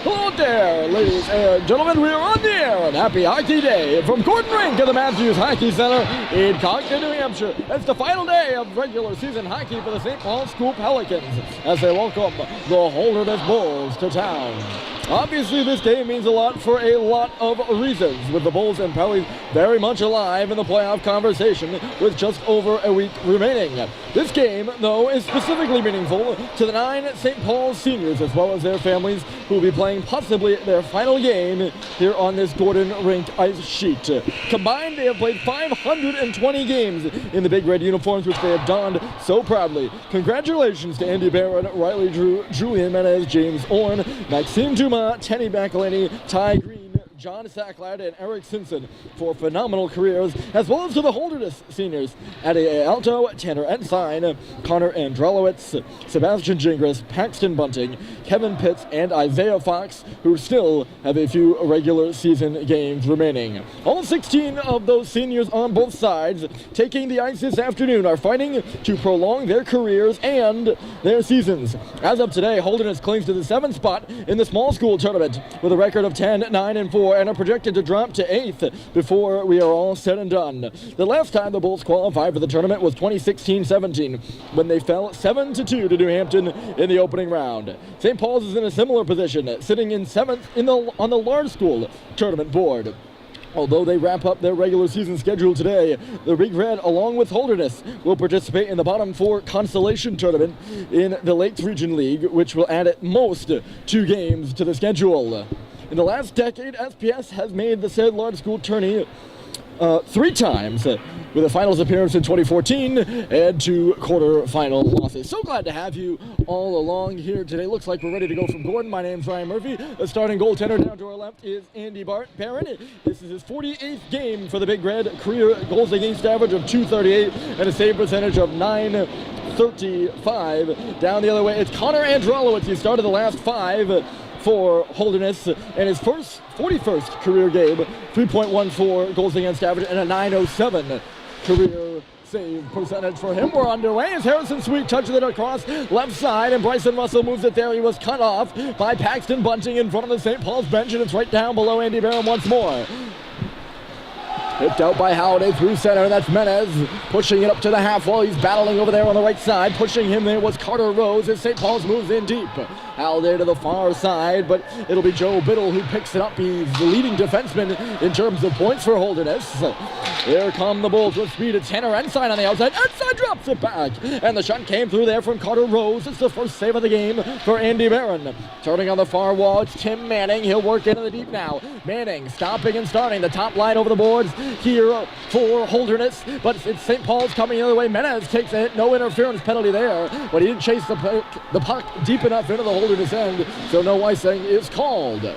Hello there, ladies and gentlemen. We are on the air on Happy Hockey Day from Rink at the Matthews Hockey Center in Concord, New Hampshire. It's the final day of regular season hockey for the St. Paul School Pelicans as they welcome the Holderness Bulls to town. Obviously, this game means a lot for a lot of reasons, with the Bulls and Pellies very much alive in the playoff conversation with just over a week remaining. This game, though, is specifically meaningful to the 9 St. Paul seniors as well as their families who will be playing possibly their final game here on this Gordon Rink ice sheet. Combined, they have played 520 games in the Big Red uniforms, which they have donned so proudly. Congratulations to Andy Barron, Riley Drew, Julian Menez, James Orn, Maxime Dumas, Tenny McElhaney, Ty Green, John Sacklad, and Eric Simpson for phenomenal careers, as well as to the Holderness seniors, Eddie Alto, Tanner Ensign, Connor Andrelowitz, Sebastian Gingras, Paxton Bunting, Kevin Pitts, and Isaiah Fox, who still have a few regular season games remaining. All 16 of those seniors on both sides taking the ice this afternoon are fighting to prolong their careers and their seasons. As of today, Holderness clings to the 7th spot in the small school tournament with a record of 10-9-4 and are projected to drop to 8th before we are all said and done. The last time the Bulls qualified for the tournament was 2016-17 when they fell 7-2 to New Hampton in the opening round. St. Paul's is in a similar position, sitting in 7th on the large school tournament board. Although they wrap up their regular season schedule today, the Big Red, along with Holderness, will participate in the bottom 4 consolation tournament in the Lakes Region League, which will add at most 2 games to the schedule. In the last decade, SPS has made the said large school tourney 3 times, with a finals appearance in 2014 and 2 quarter-final losses. So glad to have you all along here today. Looks like we're ready to go from Gordon. My name's Ryan Murphy. The starting goaltender down to our left is Andy Barron. This is his 48th game for the Big Red. Career goals against average of .238 and a save percentage of .935. Down the other way, it's Connor Andrelowitz. He started the last 5 for Holderness and his 41st career game, 3.14 goals against average and a .907 career save percentage for him. We're underway as Harrison Sweet touches it across left side, and Bryson Russell moves it there. He was cut off by Paxton Bunting in front of the St. Paul's bench, and it's right down below Andy Barron once more. Hipped out by Howdy through center, and that's Menez pushing it up to the half wall. He's battling over there on the right side. Pushing him there was Carter Rose as St. Paul's moves in deep. Howdy to the far side, but it'll be Joe Biddle who picks it up. He's the leading defenseman in terms of points for Holderness. Here come the Bulls with speed. It's Tanner Ensign on the outside. Ensign drops it back, and the shot came through there from Carter Rose. It's the first save of the game for Andy Barron. Turning on the far wall, it's Tim Manning. He'll work into the deep now. Manning stopping and starting the top line over the boards here for Holderness, but it's St. Paul's coming the other way. Menez takes a hit, no interference penalty there, but he didn't chase the puck deep enough into the Holderness end, so no icing is called.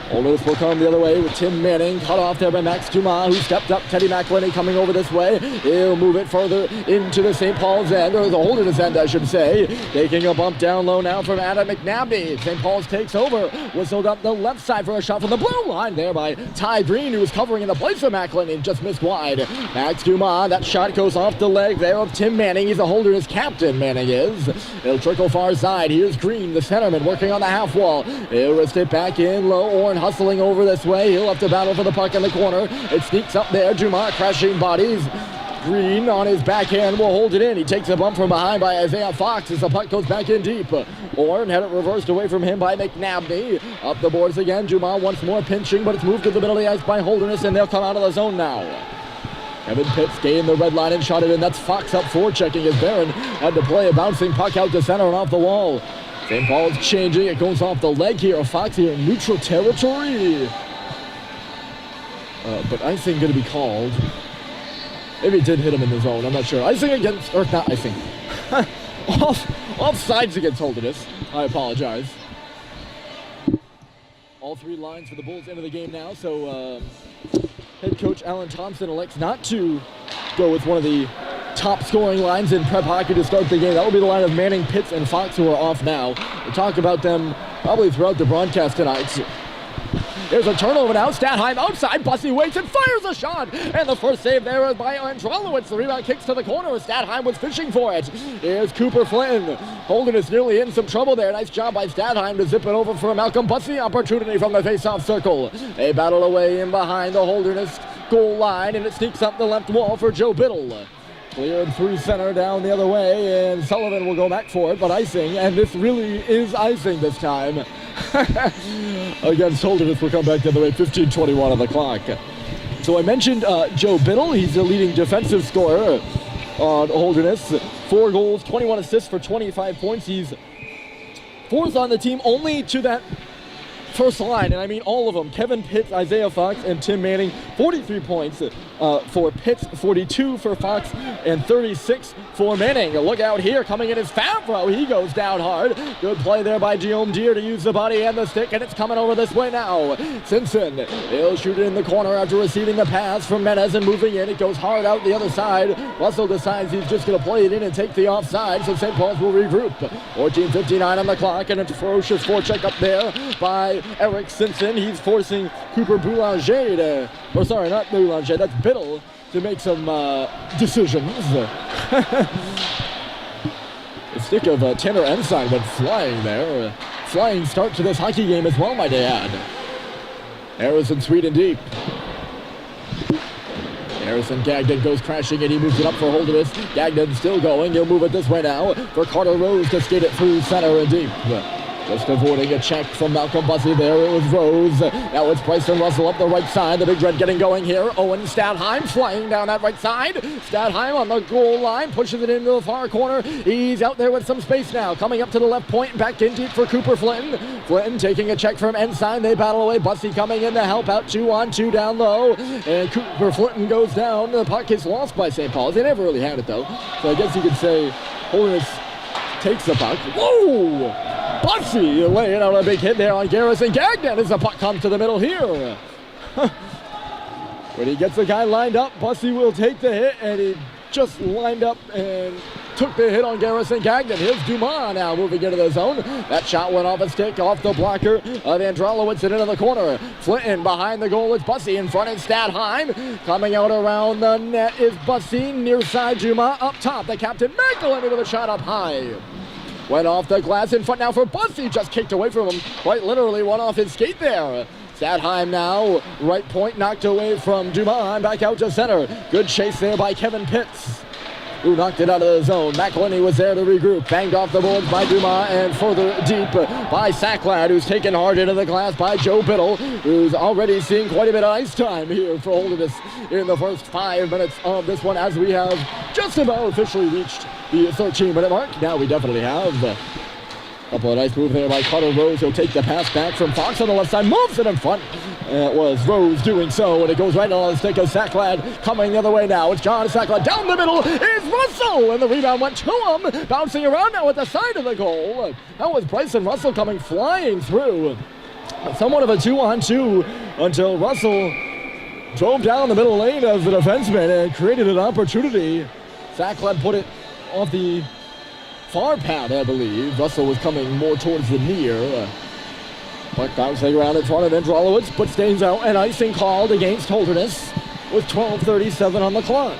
Holderness will come the other way with Tim Manning, cut off there by Max Dumas, who stepped up. Teddy McElhaney coming over this way. He'll move it further into the St. Paul's end, or the Holderness end, I should say. Taking a bump down low now from Adam McNabney. St. Paul's takes over. Whistled up the left side for a shot from the blue line there by Ty Green, who was covering in the place of McElhaney, just missed wide. Max Dumas, that shot goes off the leg there of Tim Manning. He's the Holderness captain, Manning is. He'll trickle far side. Here's Green, the centerman, working on the half wall. He'll wrist it back in low. Orn hustling over this way. He'll have to battle for the puck in the corner. It sneaks up there. Dumas crashing bodies. Green on his backhand will hold it in. He takes a bump from behind by Isaiah Fox as the puck goes back in deep. Orn had it reversed away from him by McNabney. Up the boards again. Dumas once more pinching, but it's moved to the middle of the ice by Holderness, and they'll come out of the zone now. Kevin Pitts gained the red line and shot it in. That's Fox up forechecking as Barron had to play a bouncing puck out to center and off the wall. St. Paul's changing. It goes off the leg here. Fox here in neutral territory. But icing going to be called. Maybe it did hit him in the zone. I'm not sure. Icing against, or not icing. Offsides against Holderness. I apologize. All 3 lines for the Bulls into the game now. So head coach Alan Thompson elects not to go with one of the top scoring lines in prep hockey to start the game. That will be the line of Manning, Pitts, and Fox, who are off now. We'll talk about them probably throughout the broadcast tonight. There's a turnover now. Statheim outside. Bussy waits and fires a shot. And the first save there is by Androlowitz. The rebound kicks to the corner. Statheim was fishing for it. Here's Cooper Flynn. Holderness nearly in some trouble there. Nice job by Statheim to zip it over for Malcolm Bussy. Opportunity from the face-off circle. They battle away in behind the Holderness goal line, and it sneaks up the left wall for Joe Biddle. Cleared through center down the other way, and Sullivan will go back for it, but icing, and this really is icing this time. Against Holderness, will come back the other way, 15:21 on the clock. So I mentioned Joe Biddle. He's the leading defensive scorer on Holderness. 4 goals, 21 assists for 25 points. He's fourth on the team, only to that first line, and I mean all of them. Kevin Pitts, Isaiah Fox, and Tim Manning. 43 points for Pitts, 42 for Fox, and 36 for Manning. Look out here, coming in is Favreau. He goes down hard. Good play there by Guillaume Deere to use the body and the stick, and it's coming over this way now. Simpson, he'll shoot it in the corner after receiving the pass from Menez and moving in. It goes hard out the other side. Russell decides he's just going to play it in and take the offside, so St. Paul's will regroup. 14:59 on the clock, and a ferocious forecheck up there by Eric Simpson. He's forcing Cooper Boulanger to, or sorry, not Boulanger, that's Biddle, to make some decisions. The stick of Tanner Ensign went flying there. Flying start to this hockey game as well, might I add. Harrison sweet and deep. Harrison Gagnon goes crashing and he moves it up for Holderness. Gagnon still going. He'll move it this way now for Carter Rose to skate it through center and deep. Just avoiding a check from Malcolm Bussy there. It was Rose. Now it's Bryson Russell up the right side. The Big Red getting going here. Owen Statheim flying down that right side. Statheim on the goal line. Pushes it into the far corner. He's out there with some space now. Coming up to the left point. Back in deep for Cooper Flynn. Flynn taking a check from Ensign. They battle away. Bussy coming in to help out. 2-on-2 down low. And Cooper Flynn goes down. The puck is lost by St. Paul's. They never really had it though. So I guess you could say Holderness takes the puck. Whoa! Bussy laying out a big hit there on Garrison Gagnon as the puck comes to the middle here. When he gets the guy lined up, Bussy will take the hit, and he just lined up and took the hit on Garrison Gagnon. Here's Dumas now moving into the zone. That shot went off a stick, off the blocker of Androlowitz and into the corner. Flinton behind the goal. It's Bussy in front of Statheim. Coming out around the net is Bussy. Near side Dumas up top. The captain Macklin with a shot up high. Went off the glass in front now for Bussy. Just kicked away from him. Quite literally went off his skate there. Statheim now, right point knocked away from Dumas. Back out to center. Good chase there by Kevin Pitts, who knocked it out of the zone. McElhinney was there to regroup. Banged off the boards by Dumas and further deep by Sacklad, who's taken hard into the glass by Joe Biddle, who's already seeing quite a bit of ice time here for Holderness in the first 5 minutes of this one, as we have just about officially reached the 13-minute mark. Now we definitely have. Couple of nice moves there by Carter Rose. He'll take the pass back from Fox on the left side. Moves it in front. It was Rose doing so, and it goes right on the stick of Sacklad. Coming the other way now. It's John Sacklad. Down the middle is Russell, and the rebound went to him. Bouncing around now at the side of the goal. That was Bryson Russell coming flying through. Somewhat of a 2-on-2 until Russell drove down the middle lane of the defenseman and created an opportunity. Sacklad put it off the far pad, I believe. Russell was coming more towards the near. Puck bouncing around in front of Androlowitz, but stays out, and icing called against Holderness with 12:37 on the clock.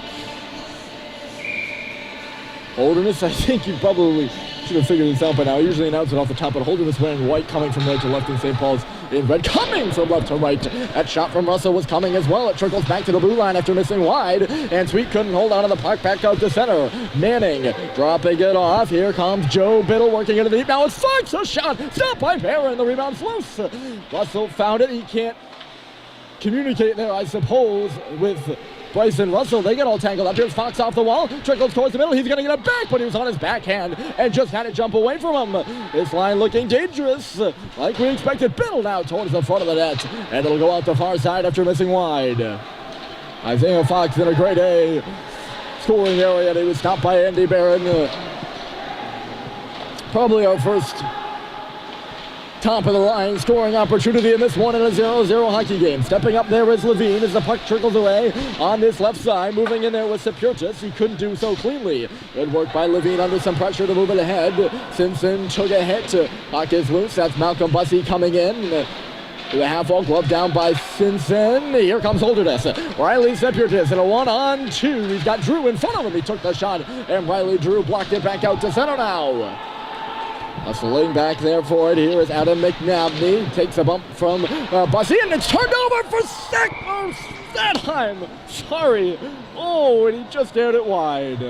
Holderness, I think you probably should have figured this out by now. I usually announce it off the top, but Holderness wearing white, coming from right to left, and St. Paul's in red, coming from left to right. That shot from Russell was coming as well. It trickles back to the blue line after missing wide, and Sweet couldn't hold on to the puck. Back out to center. Manning dropping it off. Here comes Joe Biddle working into the deep. Now it's Fox. A shot stopped by Barron. The rebound's loose. Russell found it. He can't communicate there, I suppose, with Bryson Russell. They get all tangled up. Here's Fox off the wall. Trickles towards the middle. He's going to get it back, but he was on his backhand and just had it jump away from him. This line looking dangerous, like we expected. Biddle now towards the front of the net, and it'll go out the far side after missing wide. Isaiah Fox in a grade A scoring area, and he was stopped by Andy Barron. Probably our first top of the line scoring opportunity in this one in a 0-0 hockey game. Stepping up there is Levine as the puck trickles away on this left side. Moving in there with Sapurtis. He couldn't do so cleanly. Good work by Levine under some pressure to move it ahead. Simpson took a hit. Puck is loose. That's Malcolm Bussy coming in. The half-wall glove down by Simpson. Here comes Holderness. Riley Seputis in a 1-on-2. He's got Drew in front of him. He took the shot, and Riley Drew blocked it back out to center now. Hustling back there for it. Here is Adam McNabney. Takes a bump from Bussy, and it's turned over for Stettheim. Sorry. Oh, and he just aired it wide.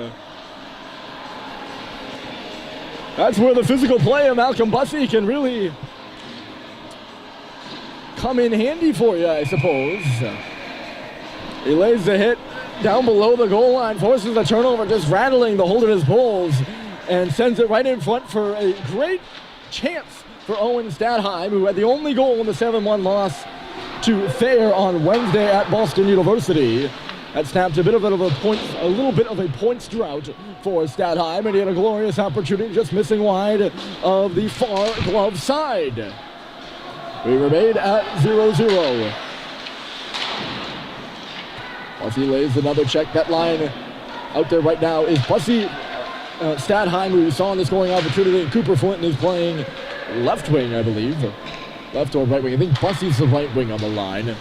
That's where the physical play of Malcolm Bussy can really come in handy for you, I suppose. He lays the hit down below the goal line, forces a turnover, just rattling the Holderness Bulls, and sends it right in front for a great chance for Owen Stettheim, who had the only goal in the 7-1 loss to Thayer on Wednesday at Boston University. That snapped a little bit of a points drought for Stettheim, and he had a glorious opportunity, just missing wide of the far glove side. We remain at 0-0. Bussy lays another check. That line out there right now is Bussy, Stettheim, who we saw in the scoring opportunity, and Cooper Flinton is playing left wing, I believe. Left or right wing. I think Bussy's the right wing on the line.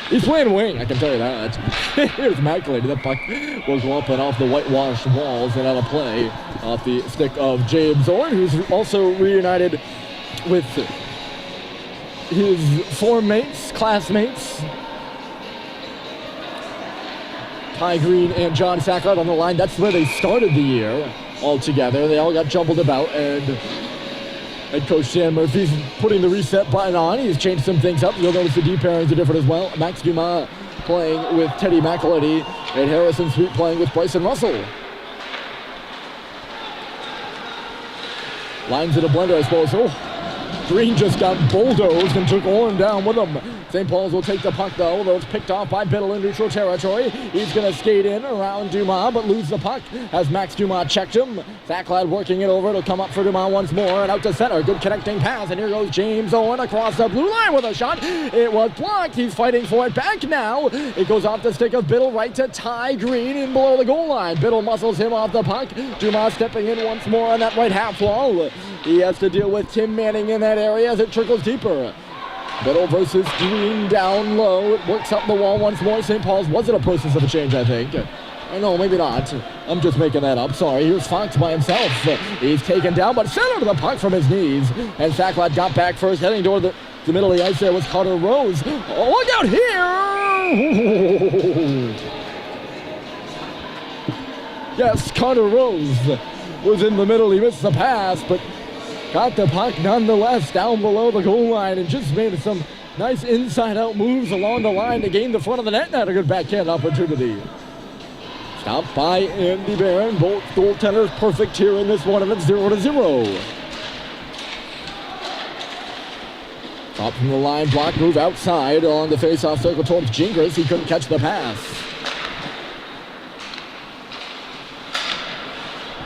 He's playing wing, I can tell you that. Here's McElady. That puck will go up and off the whitewashed walls and out of play off the stick of James Orr, who's also reunited with his classmates, Ty Green and John Sacklett on the line. That's where they started the year all together. They all got jumbled about, and head coach Stan Murphy's putting the reset button on. He's changed some things up. You'll notice the D pairings are different as well. Max Dumas playing with Teddy McElady, and Harrison Sweet playing with Bryson Russell. Lines in a blender, I suppose. Oh, Green just got bulldozed and took Oren down with him. St. Paul's will take the puck, though. It's picked off by Biddle in neutral territory. He's going to skate in around Dumas, but lose the puck as Max Dumas checked him. Sacklad working it over. It'll come up for Dumas once more, and out to center. Good connecting pass, and here goes James Owen across the blue line with a shot. It was blocked. He's fighting for it back now. It goes off the stick of Biddle right to Ty Green in below the goal line. Biddle muscles him off the puck. Dumas stepping in once more on that right half wall. He has to deal with Tim Manning in that area as it trickles deeper. Biddle versus Green down low. It works up the wall once more. St. Paul's was in a process of a change, I think. No, maybe not. I'm just making that up. Sorry. Here's Fox by himself. He's taken down, but sent out of the puck from his knees. And Sacklad got back first, heading toward the middle of the ice. There was Carter Rose. Oh, look out here! Yes, Carter Rose was in the middle. He missed the pass, but got the puck nonetheless down below the goal line and just made some nice inside-out moves along the line to gain the front of the net and had a good backhand opportunity. Stopped by Andy Barron. Both goaltenders perfect here in this one, and it's 0-0. Top from the line, block move outside on the face-off circle towards Gingras. He couldn't catch the pass.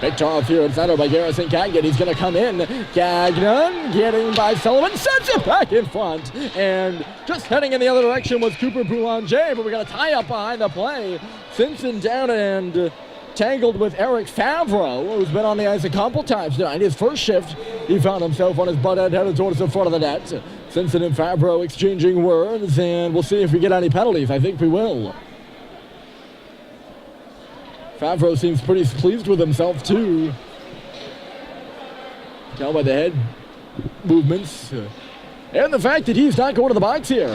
Picked off here at center by Garrison Gagnon. He's going to come in. Gagnon getting by Sullivan. Sends it back in front. And just heading in the other direction was Cooper Boulanger. But we got a tie-up behind the play. Simpson down and tangled with Eric Favreau, who's been on the ice a couple times tonight. His first shift, he found himself on his butt end headed towards the front of the net. Simpson and Favreau exchanging words. And we'll see if we get any penalties. I think we will. Favreau seems pretty pleased with himself, too. Tell by the head movements. And the fact that he's not going to the box here.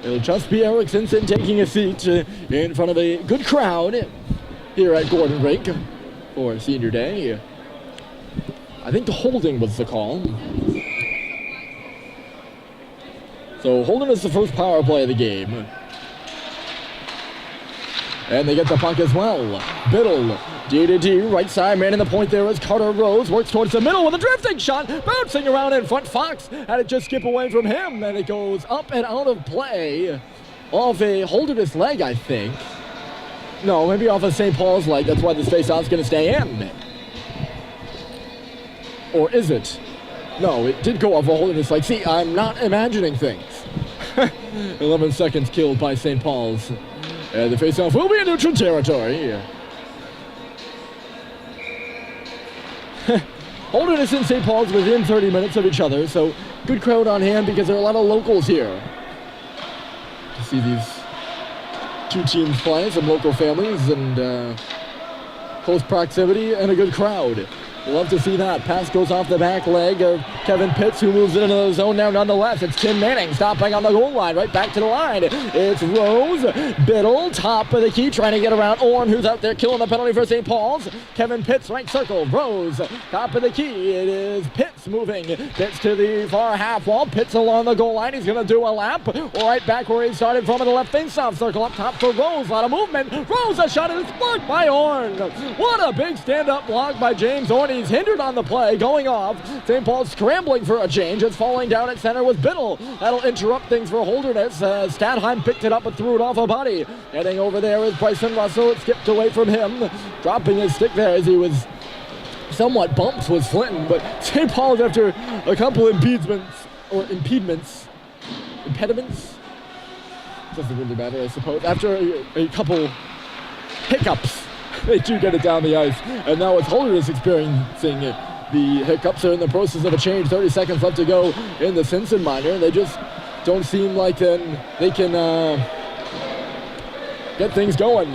It'll just be Eric Simpson taking a seat in front of a good crowd here at Gordon Rink for Senior Day. I think the holding was the call. So Holderness is the first power play of the game. And they get the puck as well. Biddle, D-to-D, right side, man in the point there is Carter Rose. Works towards the middle with a drifting shot. Bouncing around in front. Fox had it just skip away from him. And it goes up and out of play. Off a Holderness leg, I think. No, maybe off of St. Paul's leg. That's why this face-off's going to stay in. Or is it? No, it did go off a Holderness leg. See, I'm not imagining things. 11 seconds killed by St. Paul's. And the face-off will be in neutral territory. Holderness and St. Paul's within 30 minutes of each other, so good crowd on hand because there are a lot of locals here. To see these two teams play, some local families and close proximity and a good crowd. Love to see that. Pass goes off the back leg of Kevin Pitts, who moves into the zone now nonetheless. It's Tim Manning stopping on the goal line, right back to the line. It's Rose, Biddle, top of the key, trying to get around Orn, who's out there killing the penalty for St. Paul's. Kevin Pitts, right circle. Rose, top of the key. It is Pitts moving. Pitts to the far half wall. Pitts along the goal line. He's going to do a lap. Right back where he started from in the left face-off circle. Up top for Rose. A lot of movement. Rose, a shot, and it's blocked by Orn. What a big stand-up block by James Orn. He's hindered on the play, going off. St. Paul scrambling for a change. It's falling down at center with Biddle. That'll interrupt things for Holderness. Stadheim picked it up and threw it off a body. Heading over there is Bryson Russell. It skipped away from him. Dropping his stick there as he was somewhat bumped was Flinton. But St. Paul's, after a couple impediments, doesn't really matter, I suppose. After a couple hiccups, they do get it down the ice, and now it's Holderness experiencing it. The hiccups are in the process of a change. 30 seconds left to go in the Simpson minor, and they just don't seem like they can get things going.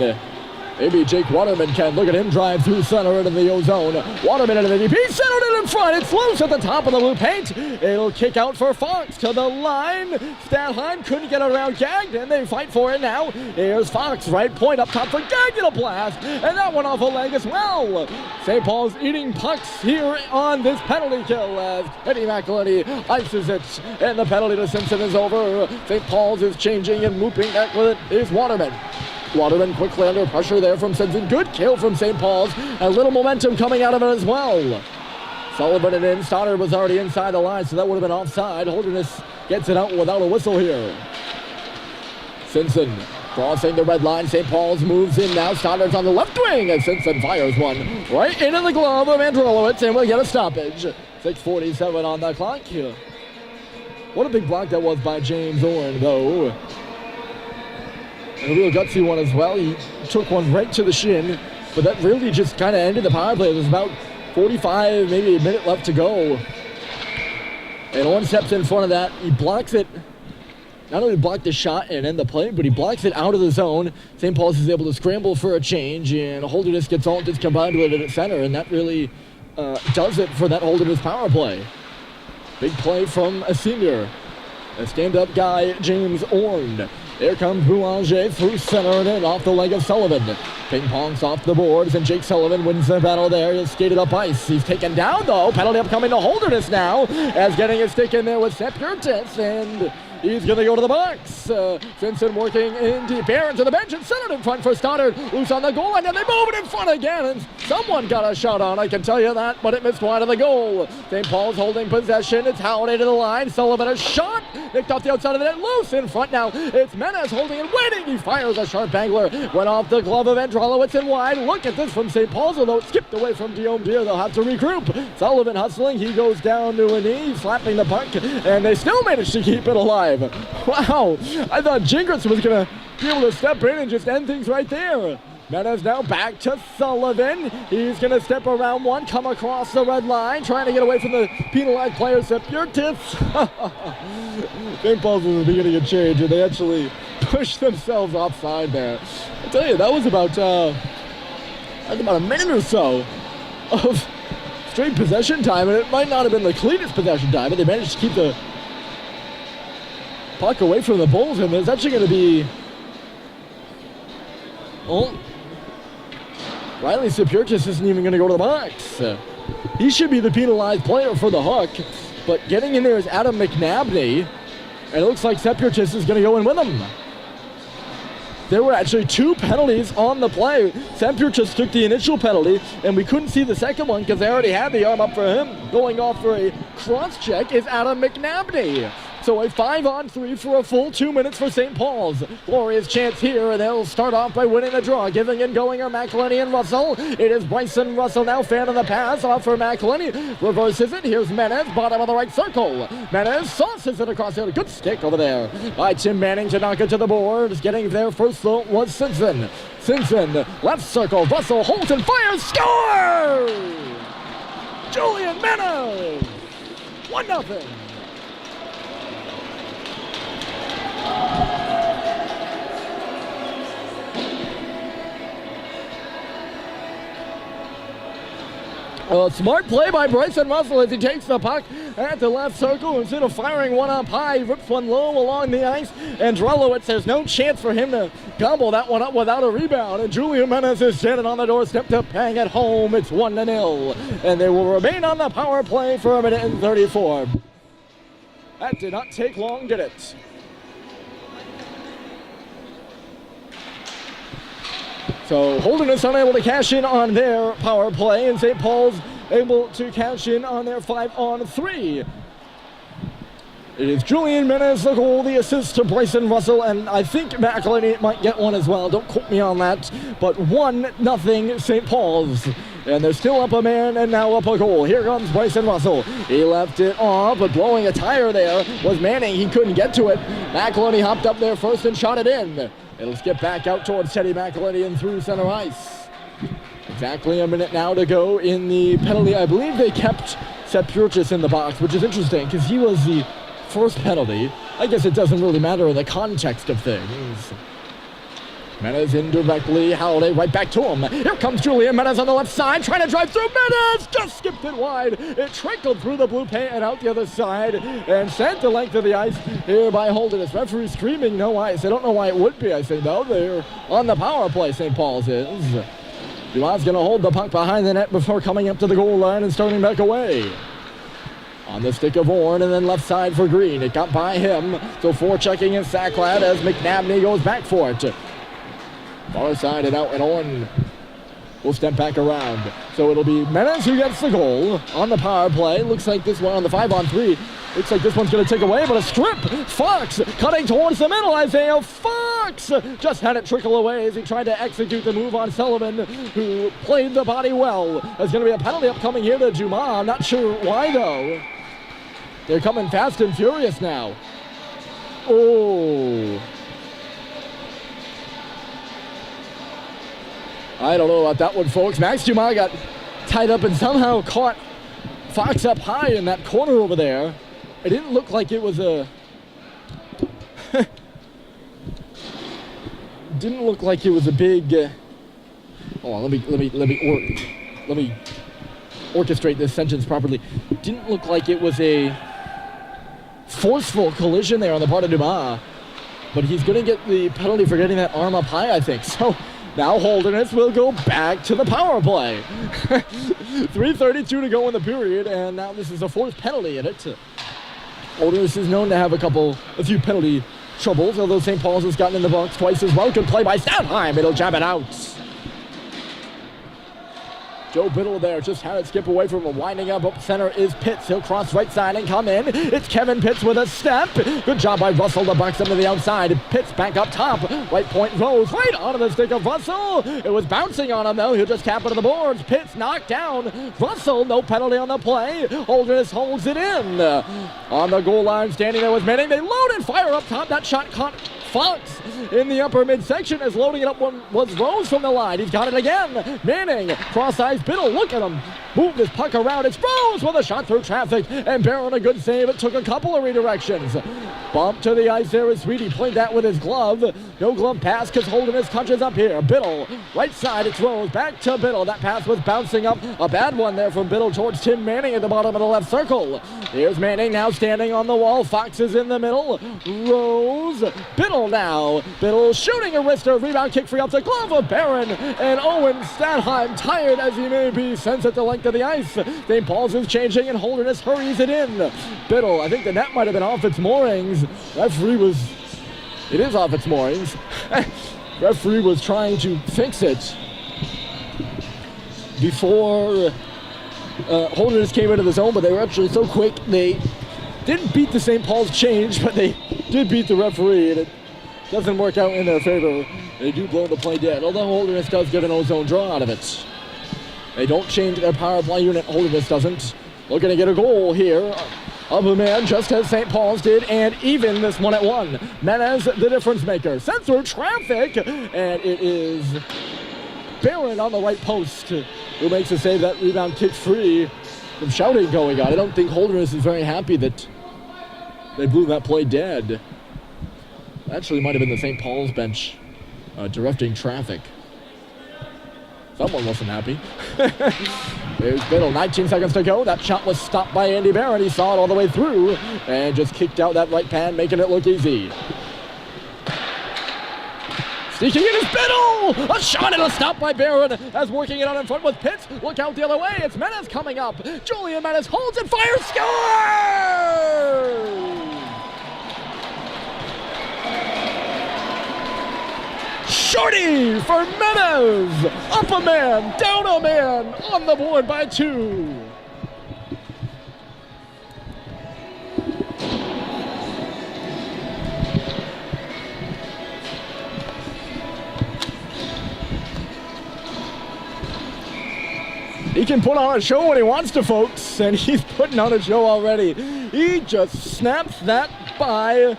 Maybe Jake Waterman can. Look at him drive through center into the O-zone. Waterman into the DP, settled it in front. It's loose at the top of the blue paint. It'll kick out for Fox to the line. Stadheim couldn't get around Gagnon. They fight for it now. Here's Fox, right point up top for Gagnon, a blast. And that one off a leg as well. St. Paul's eating pucks here on this penalty kill as Eddie McElhenney ices it. And the penalty to Simpson is over. St. Paul's is changing and looping back with it is Waterman. Waterman quickly under pressure there from Simpson. Good kill from St. Paul's. A little momentum coming out of it as well. Sullivan and in. Stoddard was already inside the line, so that would have been offside. Holderness gets it out without a whistle here. Simpson crossing the red line. St. Paul's moves in now. Stoddard's on the left wing as Simpson fires one right into the glove of Androlowitz, and we'll get a stoppage. 6:47 on the clock. What a big block that was by James Orn, though. And a real gutsy one as well. He took one right to the shin, but that really just kind of ended the power play. There's about 45, maybe a minute left to go. And Orn steps in front of that. He blocks it. Not only blocked the shot and end the play, but he blocks it out of the zone. St. Paul's is able to scramble for a change, and Holderness gets combined with it at center, and that really does it for that Holderness power play. Big play from a senior. A stand-up guy, James Orn. Here comes Boulanger through center and in off the leg of Sullivan. Ping pongs off the boards, and Jake Sullivan wins the battle there. He's skated up ice. He's taken down, though. Penalty upcoming to Holderness now, as getting his stick in there with Sepp Yurtits, and he's going to go to the box. Simpson working in deep air into the bench and set it in front for Stoddard. Loose on the goal line, and they move it in front again. And someone got a shot on, I can tell you that, but it missed wide of the goal. St. Paul's holding possession. It's Halliday to the line. Sullivan a shot. Nicked off the outside of the net. Loose in front now. It's Menes holding and waiting. He fires a sharp angler. Went off the glove of Androlowitz and wide. Look at this from St. Paul's, although it skipped away from Guillaume Deere. They'll have to regroup. Sullivan hustling. He goes down to a knee, slapping the puck, and they still managed to keep it alive. Wow, I thought Gingras was going to be able to step in and just end things right there. Meadows now back to Sullivan. He's going to step around one, come across the red line, trying to get away from the penalized player, Sepp Yurtits. St. Paul's was beginning a change, and they actually pushed themselves offside there. I tell you, that was about a minute or so of straight possession time, and it might not have been the cleanest possession time, but they managed to keep the puck away from the Bulls, and there's actually going to be Riley Sepurtis isn't even going to go to the box. He should be the penalized player for the hook, but getting in there is Adam McNabney, and it looks like Sepurtis is going to go in with him. There were actually two penalties on the play. Sepurtis took the initial penalty, and we couldn't see the second one because they already had the arm up for him. Going off for a cross-check is Adam McNabney. So a 5-on-3 for a full 2 minutes for St. Paul's. Glorious chance here, and they'll start off by winning the draw. Giving and going are McElhenney and Russell. It is Bryson Russell now fan of the pass. Off for McElhenney. Reverses it. Here's Menes, bottom of the right circle. Menes sauces it across there. Good stick over there by Tim Manning to knock it to the boards. Getting there first though was Simpson. Simpson, left circle. Russell holds and fires. Score! Julian Menace. 1-0. A smart play by Bryson Russell as he takes the puck at the left circle. Instead of firing one up high, he rips one low along the ice. And Drelowitz, there's no chance for him to gobble that one up without a rebound. And Julian Menace is standing on the doorstep to bang it home. It's 1-0. And they will remain on the power play for 1:34. That did not take long, did it? So Holderness unable to cash in on their power play, and St. Paul's able to cash in on their 5-on-3. It is Julian Menace, the goal, the assist to Bryson Russell, and I think McElhinney might get one as well. Don't quote me on that, but 1-0 St. Paul's. And they're still up a man and now up a goal. Here comes Bryson Russell. He left it off, but blowing a tire there was Manning. He couldn't get to it. McElhinney hopped up there first and shot it in. It'll skip back out towards Teddy McElhinney and through center ice. Exactly a minute now to go in the penalty. I believe they kept Seth Purchase in the box, which is interesting because he was the first penalty. I guess it doesn't really matter in the context of things. Menace indirectly, Halliday right back to him. Here comes Julian Menace on the left side, trying to drive through. Menace just skipped it wide. It trickled through the blue paint and out the other side and sent the length of the ice here by Holderness. Referee screaming no ice. I don't know why it would be. I say no, they're on the power play, St. Paul's is. Dumas going to hold the puck behind the net before coming up to the goal line and starting back away. On the stick of Orne and then left side for Green. It got by him, so forechecking is Sacklad as McNabney goes back for it. Far side and out, and Orne will step back around. So it'll be Menace who gets the goal on the power play. Looks like this one on the 5-on-3. Looks like this one's going to take away, but a strip. Fox cutting towards the middle. Isaiah Fox just had it trickle away as he tried to execute the move on Sullivan, who played the body well. There's going to be a penalty upcoming here to Dumas. I'm not sure why, though. They're coming fast and furious now. Oh. I don't know about that one, folks. Max Dumas got tied up and somehow caught Fox up high in that corner over there. It didn't look like it was a... didn't look like it was a big... hold on, let me orchestrate this sentence properly. Didn't look like it was a forceful collision there on the part of Dumas. But he's going to get the penalty for getting that arm up high, I think. So... now Holderness will go back to the power play. 3:32 to go in the period, and now this is the fourth penalty in it. Holderness is known to have a few penalty troubles, although St. Paul's has gotten in the box twice as well. Good play by Stadheim. It'll jab it out. Joe Biddle there just had it skip away from him. Winding up center is Pitts. He'll cross right side and come in. It's Kevin Pitts with a step. Good job by Russell to box him to the outside. Pitts back up top. Right point Rose right onto the stick of Russell. It was bouncing on him though. He'll just tap it to the boards. Pitts knocked down. Russell, no penalty on the play. Holderness holds it in. On the goal line, standing there was Manning. They load and fire up top. That shot caught Fox in the upper midsection as loading it up was Rose from the line. He's got it again. Manning, cross-eyes Biddle. Look at him. Move this puck around. It's Rose with a shot through traffic. And Barron a good save. It took a couple of redirections. Bump to the ice there is Sweetie. Played that with his glove. No glove pass because Holderness touches up here. Biddle, right side. It's Rose. Back to Biddle. That pass was bouncing up. A bad one there from Biddle towards Tim Manning at the bottom of the left circle. Here's Manning now standing on the wall. Fox is in the middle. Rose. Biddle now. Biddle shooting a wrister. Rebound kick free off the glove of Barron. And Owen Stadheim, tired as he may be, sends it the length of the ice. St. Paul's is changing and Holderness hurries it in. Biddle, I think the net might have been off its moorings. It is off its moorings. Referee was trying to fix it before Holderness came into the zone, but they were actually so quick they didn't beat the St. Paul's change, but they did beat the referee, and it doesn't work out in their favor. They do blow the play dead, although Holderness does get an ozone draw out of it. They don't change their power play unit. Holderness doesn't. Looking to get a goal here of a man, just as St. Paul's did, and even this one at one. Menace, the difference maker, sent through traffic, and it is Barron on the right post who makes the save. That rebound kicked free some shouting going on. I don't think Holderness is very happy that they blew that play dead. Actually, might have been the St. Paul's bench directing traffic. Someone wasn't happy. There's Biddle, 19 seconds to go. That shot was stopped by Andy Barrett. He saw it all the way through and just kicked out that right pan, making it look easy. Sneaking in is Biddle! A shot and a stop by Barrett as working it out in front with Pitts. Look out the other way. It's Menace coming up. Julian Menace holds and fires. Scores! Shorty for Meadows! Up a man, down a man, on the board by 2. He can put on a show when he wants to, folks, and he's putting on a show already. He just snaps that by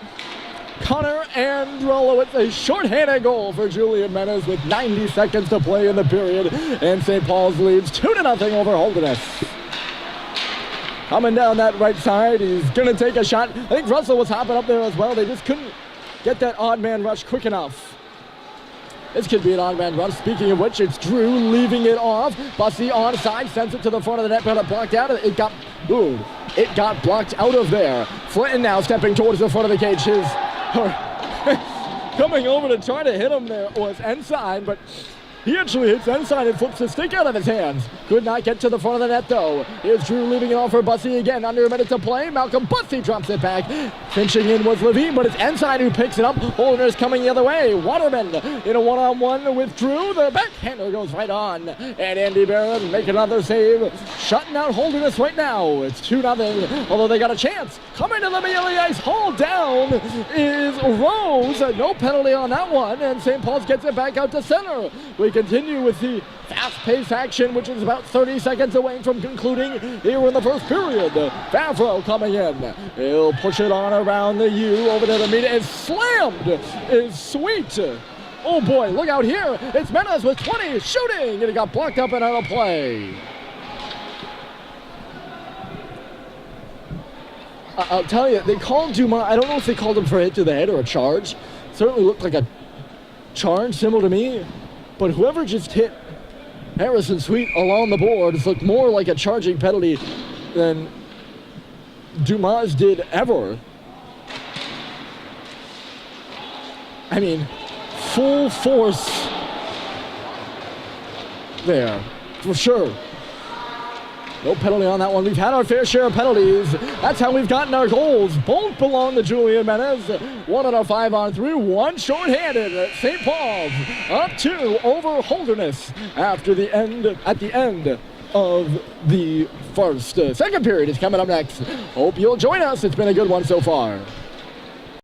Connor Andrello. It's a shorthanded goal for Julian Menace with 90 seconds to play in the period, and St. Paul's leads 2-0 over Holderness. Coming down that right side, he's going to take a shot. I think Russell was hopping up there as well. They just couldn't get that odd man rush quick enough. This could be an odd man rush. Speaking of which, it's Drew leaving it off. Bussy onside, sends it to the front of the net, but it blocked out. It got blocked out of there. Flinton now stepping towards the front of the cage. Coming over to try to hit him there was Ensign, but he actually hits Ensign and flips the stick out of his hands. Could not get to the front of the net, though. Here's Drew leaving it off for Bussy again. Under a minute to play. Malcolm Bussy drops it back. Finishing in was Levine, but it's Ensign who picks it up. Holderness coming the other way. Waterman in a one-on-one with Drew. The backhander goes right on. And Andy Barrett make another save. Shutting out Holderness right now. It's 2-0, although they got a chance. Coming to the middle of the ice. Hauled down is Rose. No penalty on that one. And St. Paul's gets it back out to center. We continue with the fast-paced action, which is about 30 seconds away from concluding here in the first period. Favreau coming in. He'll push it on around the U over to the media. It's slammed. Is Sweet. Oh boy, look out here. It's Menace with 20 shooting, and he got blocked up and out of play. I'll tell you, they called Dumas. I don't know if they called him for a hit to the head or a charge. Certainly looked like a charge, similar to me. But whoever just hit Harrison Sweet along the boards looked more like a charging penalty than Dumas did ever. I mean, full force there, for sure. No penalty on that one. We've had our fair share of penalties. That's how we've gotten our goals. Both belong to Julian Menace. 1 on a 5-on-3, 1 shorthanded. St. Paul's up 2 over Holderness at the end of the first. Second period is coming up next. Hope you'll join us. It's been a good one so far.